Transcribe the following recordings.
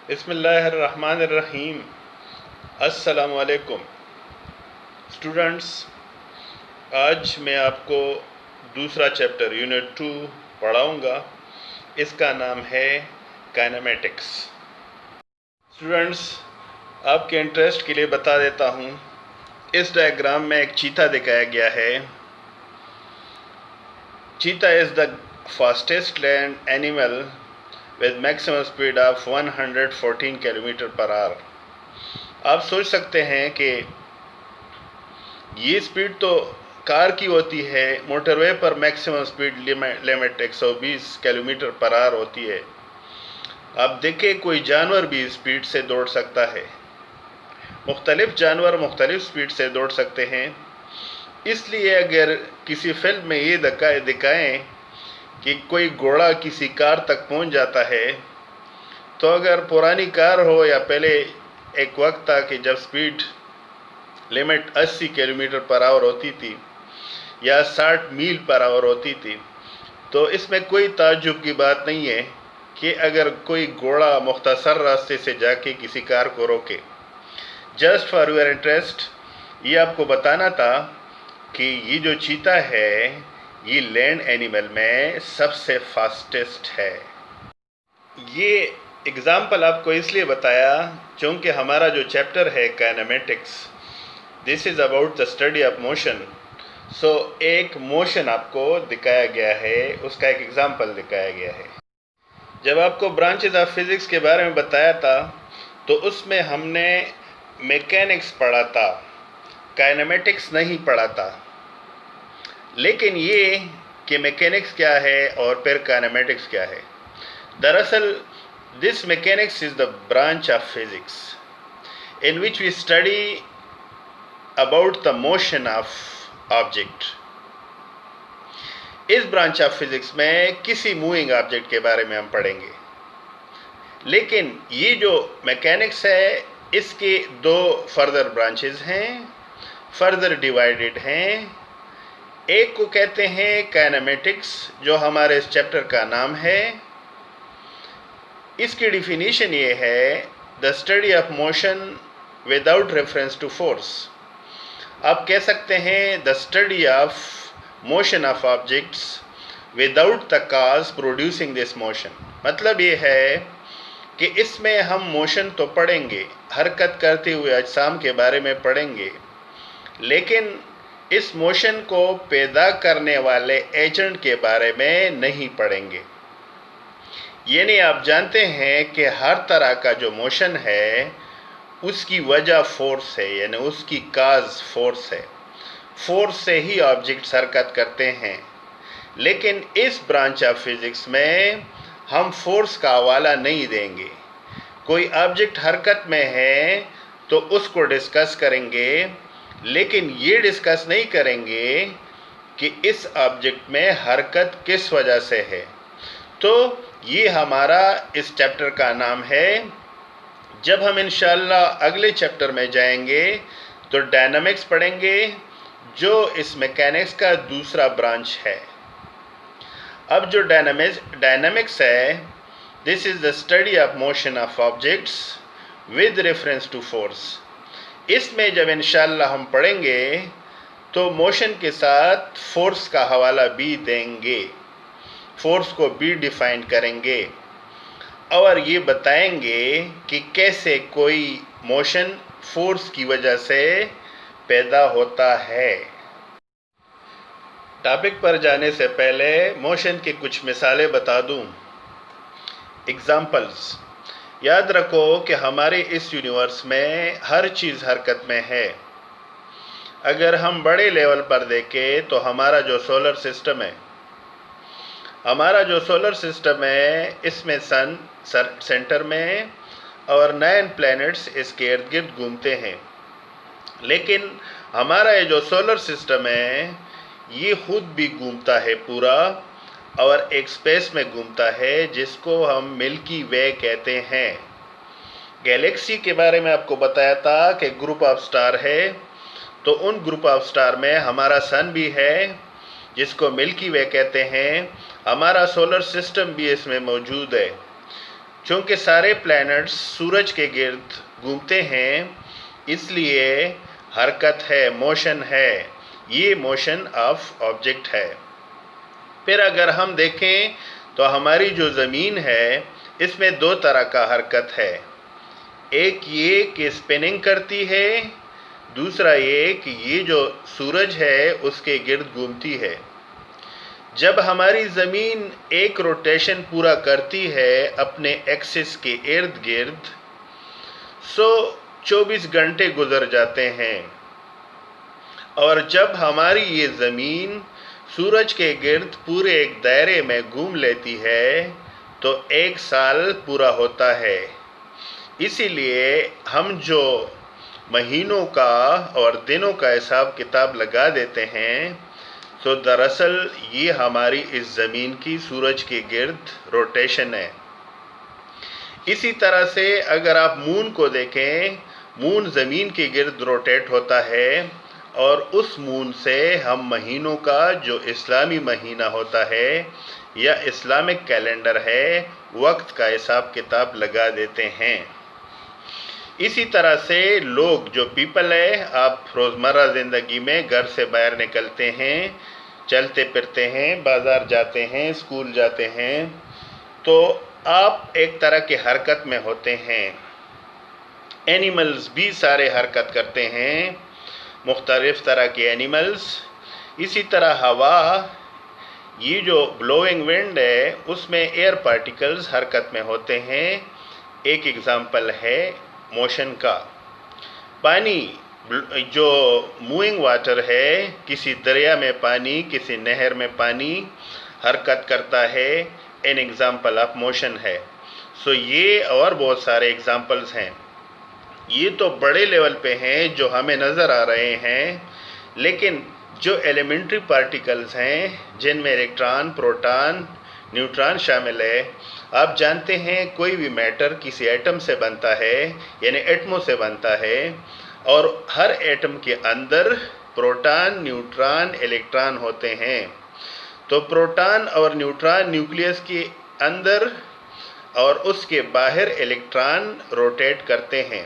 बिस्मिल्लाहिर्रहमानिर्रहीम। अस्सलामु अलैकुम स्टूडेंट्स। आज मैं आपको दूसरा चैप्टर यूनिट 2 पढ़ाऊँगा। इसका नाम है काइनेमेटिक्स। स्टूडेंट्स, आपके इंटरेस्ट के लिए बता देता हूँ, इस डायग्राम में एक चीता दिखाया गया है। चीता is the fastest land animal with maximum speed of 114 km/h। आप सोच सकते हैं कि ये स्पीड तो कार की होती है, मोटरवे पर मैक्सिमम स्पीड लिमिट 120 km/h होती है। आप देखें, कोई जानवर भी स्पीड से दौड़ सकता है। मुख्तलिफ जानवर मुख्तलिफ स्पीड से दौड़ सकते हैं। इसलिए अगर किसी फिल्म में ये दिखाएं कि कोई घोड़ा किसी कार तक पहुंच जाता है, तो अगर पुरानी कार हो या पहले एक वक्त था कि जब स्पीड लिमिट 80 km/h होती थी या 60 मील/h होती थी, तो इसमें कोई ताज्जुब की बात नहीं है कि अगर कोई घोड़ा मुख्तसर रास्ते से जाके किसी कार को रोके। जस्ट फॉर योर इंटरेस्ट, ये आपको बताना था कि ये जो चीता है, ये लैंड एनिमल में सबसे फास्टेस्ट है। ये एग्ज़ाम्पल आपको इसलिए बताया क्योंकि हमारा जो चैप्टर है kinematics, this is about the study of motion. So एक मोशन आपको दिखाया गया है, उसका एक एग्ज़ाम्पल दिखाया गया है। जब आपको ब्रांचेज ऑफ फिज़िक्स के बारे में बताया था, तो उसमें हमने मैकेनिक्स पढ़ा था, काइनेमेटिक्स नहीं पढ़ा था। लेकिन ये कि मैकेनिक्स क्या है और फिर काइनेमेटिक्स क्या है, दरअसल this mechanics is the branch of physics in which we study about the motion of object. इस ब्रांच ऑफ फिज़िक्स में किसी मूविंग ऑब्जेक्ट के बारे में हम पढ़ेंगे। लेकिन ये जो मैकेनिक्स है, इसके दो फर्दर ब्रांचेस हैं, फर्दर डिवाइडेड हैं। एक को कहते हैं काइनेमेटिक्स, जो हमारे इस चैप्टर का नाम है। इसकी डिफिनीशन ये है, the study of motion without reference to force. आप कह सकते हैं the study of motion of objects without the cause producing this motion. मतलब ये है कि इसमें हम मोशन तो पढ़ेंगे, हरकत करते हुए अजसाम के बारे में पढ़ेंगे, लेकिन इस मोशन को पैदा करने वाले एजेंट के बारे में नहीं पढ़ेंगे। यानी आप जानते हैं कि हर तरह का जो मोशन है, उसकी वजह फोर्स है, यानी उसकी काज फोर्स है। फोर्स से ही ऑब्जेक्ट्स हरकत करते हैं। लेकिन इस ब्रांच ऑफ फिज़िक्स में हम फोर्स का हवाला नहीं देंगे। कोई ऑब्जेक्ट हरकत में है तो उसको डिस्कस करेंगे, लेकिन ये डिस्कस नहीं करेंगे कि इस ऑब्जेक्ट में हरकत किस वजह से है। तो ये हमारा इस चैप्टर का नाम है। जब हम इंशाअल्लाह अगले चैप्टर में जाएंगे तो डायनामिक्स पढ़ेंगे, जो इस मैकेनिक्स का दूसरा ब्रांच है। अब जो डायनामिक्स है, this is the study of motion of objects with reference to force. इसमें जब इंशाअल्लाह हम पढ़ेंगे तो मोशन के साथ फोर्स का हवाला भी देंगे, फोर्स को भी डिफाइन करेंगे और ये बताएंगे कि कैसे कोई मोशन फोर्स की वजह से पैदा होता है। टॉपिक पर जाने से पहले मोशन की कुछ मिसालें बता दूं। एग्जाम्पल्स। याद रखो कि हमारे इस यूनिवर्स में हर चीज़ हरकत में है। अगर हम बड़े लेवल पर देखें तो हमारा जो सोलर सिस्टम है, इसमें सन सेंटर में और 9 प्लैनेट्स इसके इर्द गिर्द घूमते हैं। लेकिन हमारा ये जो सोलर सिस्टम है, ये खुद भी घूमता है पूरा, और एक स्पेस में घूमता है जिसको हम मिल्की वे कहते हैं। गैलेक्सी के बारे में आपको बताया था कि ग्रुप ऑफ स्टार है, तो उन ग्रुप ऑफ स्टार में हमारा सन भी है जिसको मिल्की वे कहते हैं। हमारा सोलर सिस्टम भी इसमें मौजूद है। चूँकि सारे प्लैनेट्स सूरज के गिर्द घूमते हैं, इसलिए हरकत है, मोशन है, ये मोशन ऑफ ऑब्जेक्ट है। फिर अगर हम देखें तो हमारी जो ज़मीन है इसमें दो तरह का हरकत है। एक ये कि स्पिनिंग करती है, दूसरा ये कि ये जो सूरज है उसके गिर्द घूमती है। जब हमारी ज़मीन एक रोटेशन पूरा करती है अपने एक्सिस के इर्द गिर्द, 24 घंटे गुजर जाते हैं, और जब हमारी ये ज़मीन सूरज के गिर्द पूरे एक दायरे में घूम लेती है तो 1 साल पूरा होता है। इसीलिए हम जो महीनों का और दिनों का हिसाब किताब लगा देते हैं, तो दरअसल ये हमारी इस ज़मीन की सूरज के गिर्द रोटेशन है। इसी तरह से अगर आप मून को देखें, मून ज़मीन के गिर्द रोटेट होता है, और उस मून से हम महीनों का जो इस्लामी महीना होता है या इस्लामिक कैलेंडर है, वक्त का हिसाब किताब लगा देते हैं। इसी तरह से लोग जो पीपल है, आप रोज़मर्रा ज़िंदगी में घर से बाहर निकलते हैं, चलते फिरते हैं, बाज़ार जाते हैं, स्कूल जाते हैं, तो आप एक तरह की हरकत में होते हैं। एनिमल्स भी सारे हरकत करते हैं, मुख्तलिफ़ तरह के एनिमल्स। इसी तरह हवा, ये जो ब्लोइंग विंड है उसमें एयर पार्टिकल्स हरकत में होते हैं। एक एग्ज़ाम्पल है मोशन का। पानी, जो मूविंग वाटर है, किसी दरिया में पानी, किसी नहर में पानी हरकत करता है, एन एग्ज़ाम्पल ऑफ मोशन है। सो ये और बहुत सारे एग्ज़ाम्पल्स हैं। ये तो बड़े लेवल पे हैं जो हमें नज़र आ रहे हैं, लेकिन जो एलिमेंट्री पार्टिकल्स हैं जिनमें इलेक्ट्रॉन, प्रोटॉन, न्यूट्रॉन शामिल है, आप जानते हैं कोई भी मैटर किसी एटम से बनता है, यानी एटमों से बनता है, और हर एटम के अंदर प्रोटॉन, न्यूट्रॉन, इलेक्ट्रॉन होते हैं। तो प्रोटॉन और न्यूट्रॉन न्यूक्लियस के अंदर और उसके बाहर इलेक्ट्रॉन रोटेट करते हैं।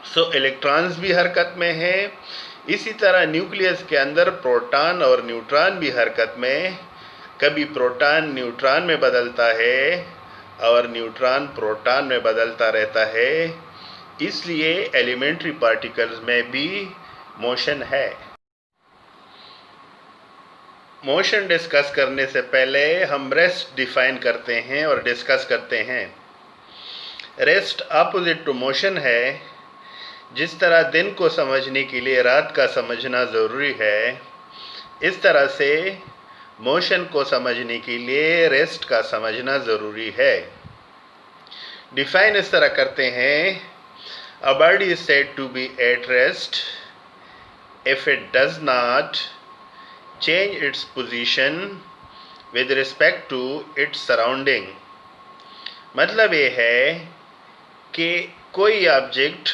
सो इलेक्ट्रॉन्स भी हरकत में हैं। इसी तरह न्यूक्लियस के अंदर प्रोटॉन और न्यूट्रॉन भी हरकत में, कभी प्रोटॉन न्यूट्रॉन में बदलता है और न्यूट्रॉन प्रोटॉन में बदलता रहता है। इसलिए एलिमेंट्री पार्टिकल्स में भी मोशन है। मोशन डिस्कस करने से पहले हम रेस्ट डिफाइन करते हैं और डिस्कस करते हैं। रेस्ट अपोजिट टू मोशन है। जिस तरह दिन को समझने के लिए रात का समझना ज़रूरी है, इस तरह से मोशन को समझने के लिए रेस्ट का समझना ज़रूरी है। डिफाइन इस तरह करते हैं, a body is said to be at rest if it does not change its position with respect to its surrounding. मतलब ये है कि कोई ऑब्जेक्ट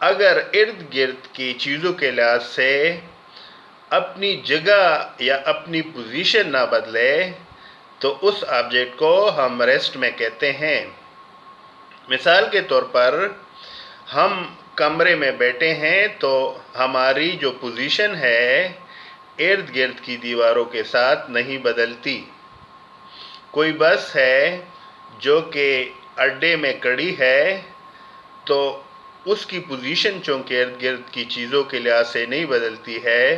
अगर इर्द गिर्द की चीज़ों के लिहाज से अपनी जगह या अपनी पोजीशन ना बदले, तो उस ऑब्जेक्ट को हम रेस्ट में कहते हैं। मिसाल के तौर पर हम कमरे में बैठे हैं तो हमारी जो पोजीशन है इर्द गिर्द की दीवारों के साथ नहीं बदलती। कोई बस है जो कि अड्डे में खड़ी है, तो उसकी पोजीशन चूँकि इर्द गिर्द की चीज़ों के लिहाज से नहीं बदलती है,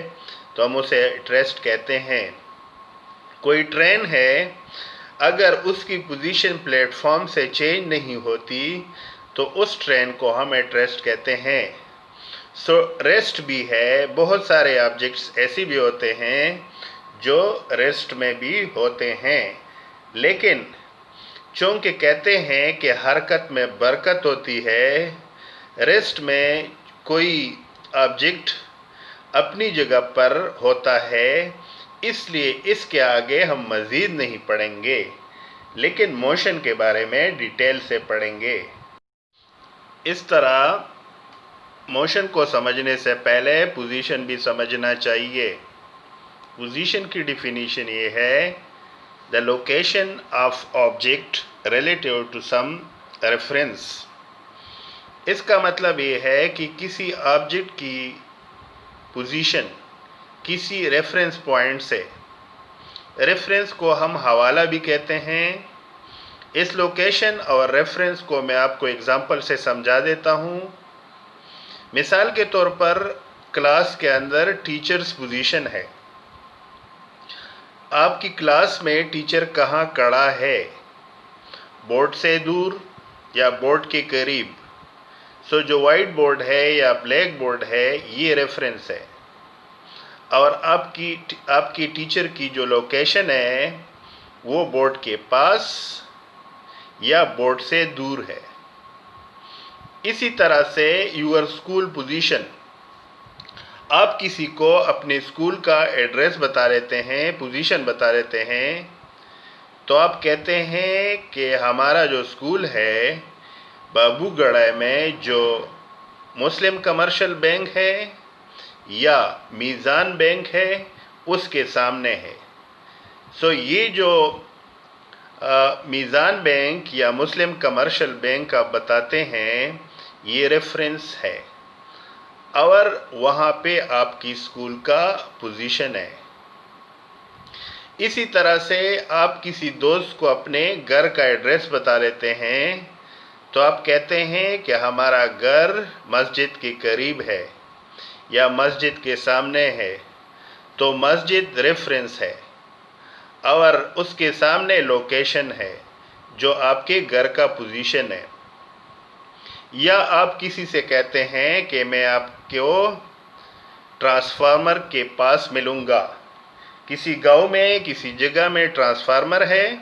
तो हम उसे रेस्ट कहते हैं। कोई ट्रेन है, अगर उसकी पोजीशन प्लेटफॉर्म से चेंज नहीं होती, तो उस ट्रेन को हम एट रेस्ट कहते हैं। सो रेस्ट भी है। बहुत सारे ऑब्जेक्ट्स ऐसे भी होते हैं जो रेस्ट में भी होते हैं, लेकिन चूँकि कहते हैं कि हरकत में बरकत होती है, रेस्ट में कोई ऑब्जेक्ट अपनी जगह पर होता है, इसलिए इसके आगे हम मज़ीद नहीं पढ़ेंगे, लेकिन मोशन के बारे में डिटेल से पढ़ेंगे। इस तरह मोशन को समझने से पहले पोजीशन भी समझना चाहिए। पोजीशन की डिफिनीशन ये है, the location of object relative to some reference. इसका मतलब ये है कि किसी ऑब्जेक्ट की पोजीशन किसी रेफरेंस पॉइंट से, रेफरेंस को हम हवाला भी कहते हैं। इस लोकेशन और रेफरेंस को मैं आपको एग्जांपल से समझा देता हूँ। मिसाल के तौर पर क्लास के अंदर टीचर्स पोजीशन है। आपकी क्लास में टीचर कहाँ खड़ा है, बोर्ड से दूर या बोर्ड के करीब। सो जो वाइट बोर्ड है या ब्लैक बोर्ड है ये रेफरेंस है, और आपकी टीचर की जो लोकेशन है वो बोर्ड के पास या बोर्ड से दूर है। इसी तरह से यूर स्कूल पोजीशन, आप किसी को अपने स्कूल का एड्रेस बता देते हैं, पोजीशन बता देते हैं, तो आप कहते हैं कि हमारा जो स्कूल है बाबूगढ़ में जो मुस्लिम कमर्शियल बैंक है या मीज़ान बैंक है उसके सामने है। सो ये जो मीज़ान बैंक या मुस्लिम कमर्शियल बैंक आप बताते हैं ये रेफरेंस है, और वहाँ पे आपकी स्कूल का पोजीशन है। इसी तरह से आप किसी दोस्त को अपने घर का एड्रेस बता देते हैं, तो आप कहते हैं कि हमारा घर मस्जिद के करीब है या मस्जिद के सामने है। तो मस्जिद रेफरेंस है और उसके सामने लोकेशन है जो आपके घर का पोजीशन है। या आप किसी से कहते हैं कि मैं आपको ट्रांसफार्मर के पास मिलूँगा। किसी गांव में किसी जगह में ट्रांसफार्मर है,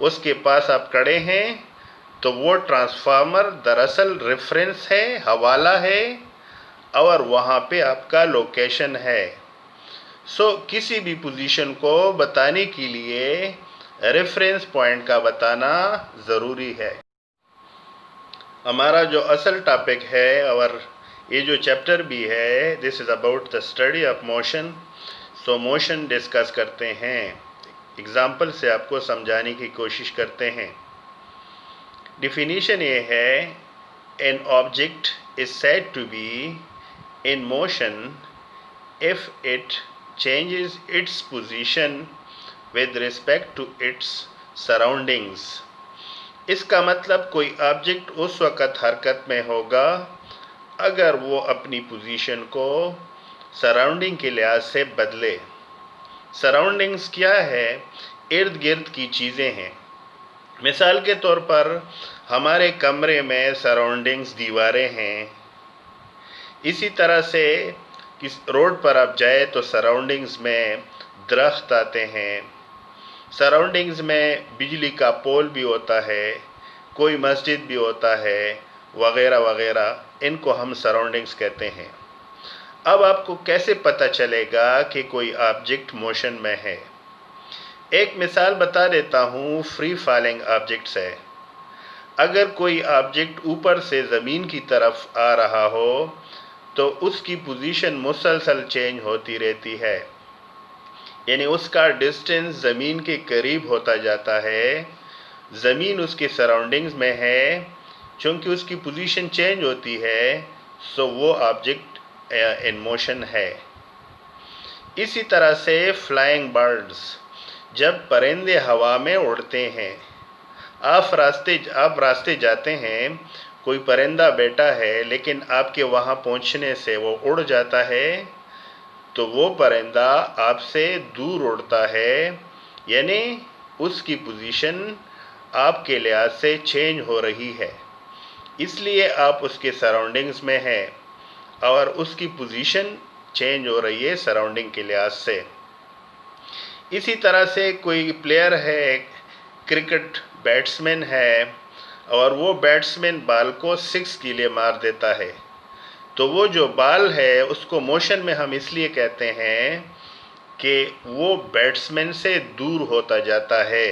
उसके पास आप खड़े हैं, तो वो ट्रांसफार्मर दरअसल रेफरेंस है, हवाला है, और वहाँ पे आपका लोकेशन है। सो किसी भी पोजीशन को बताने के लिए रेफरेंस पॉइंट का बताना ज़रूरी है। हमारा जो असल टॉपिक है और ये जो चैप्टर भी है, this is about the study of motion. So motion discuss करते हैं, एग्जाम्पल से आपको समझाने की कोशिश करते हैं। डिफिनीशन ये है, an object is said to be in motion if it changes its position with respect to its surroundings। इसका मतलब कोई ऑब्जेक्ट उस वक़्त हरकत में होगा अगर वो अपनी पोजीशन को सराउंडिंग के लिहाज से बदले। सराउंडिंग्स क्या है? इर्द गिर्द की चीज़ें हैं। मिसाल के तौर पर हमारे कमरे में सराउंडिंग्स दीवारें हैं। इसी तरह से किस रोड पर आप जाए तो सराउंडिंग्स में दरख्त आते हैं, सराउंडिंग्स में बिजली का पोल भी होता है, कोई मस्जिद भी होता है, वगैरह वगैरह। इनको हम सराउंडिंग्स कहते हैं। अब आपको कैसे पता चलेगा कि कोई ऑब्जेक्ट मोशन में है? एक मिसाल बता देता हूँ, फ्री फॉलिंग ऑब्जेक्ट्स है। अगर कोई ऑब्जेक्ट ऊपर से ज़मीन की तरफ आ रहा हो तो उसकी पोजीशन मुसलसल चेंज होती रहती है, यानी उसका डिस्टेंस ज़मीन के करीब होता जाता है। ज़मीन उसके सराउंडिंग्स में है, चूँकि उसकी पोजीशन चेंज होती है, सो वो ऑब्जेक्ट इन मोशन है। इसी तरह से फ्लाइंग बर्ड्स, जब परिंदे हवा में उड़ते हैं, आप रास्ते जाते हैं, कोई परिंदा बैठा है लेकिन आपके वहाँ पहुँचने से वो उड़ जाता है, तो वो परिंदा आपसे दूर उड़ता है, यानी उसकी पोजीशन आपके लिहाज से चेंज हो रही है। इसलिए आप उसके सराउंडिंग्स में हैं और उसकी पोजीशन चेंज हो रही है सराउंडिंग के लिहाज से। इसी तरह से कोई प्लेयर है, क्रिकेट बैट्समैन है, और वो बैट्समैन बॉल को 6 के लिए मार देता है, तो वो जो बॉल है उसको मोशन में हम इसलिए कहते हैं कि वो बैट्समैन से दूर होता जाता है।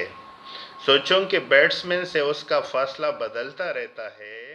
सोचो कि बैट्समैन से उसका फासला बदलता रहता है।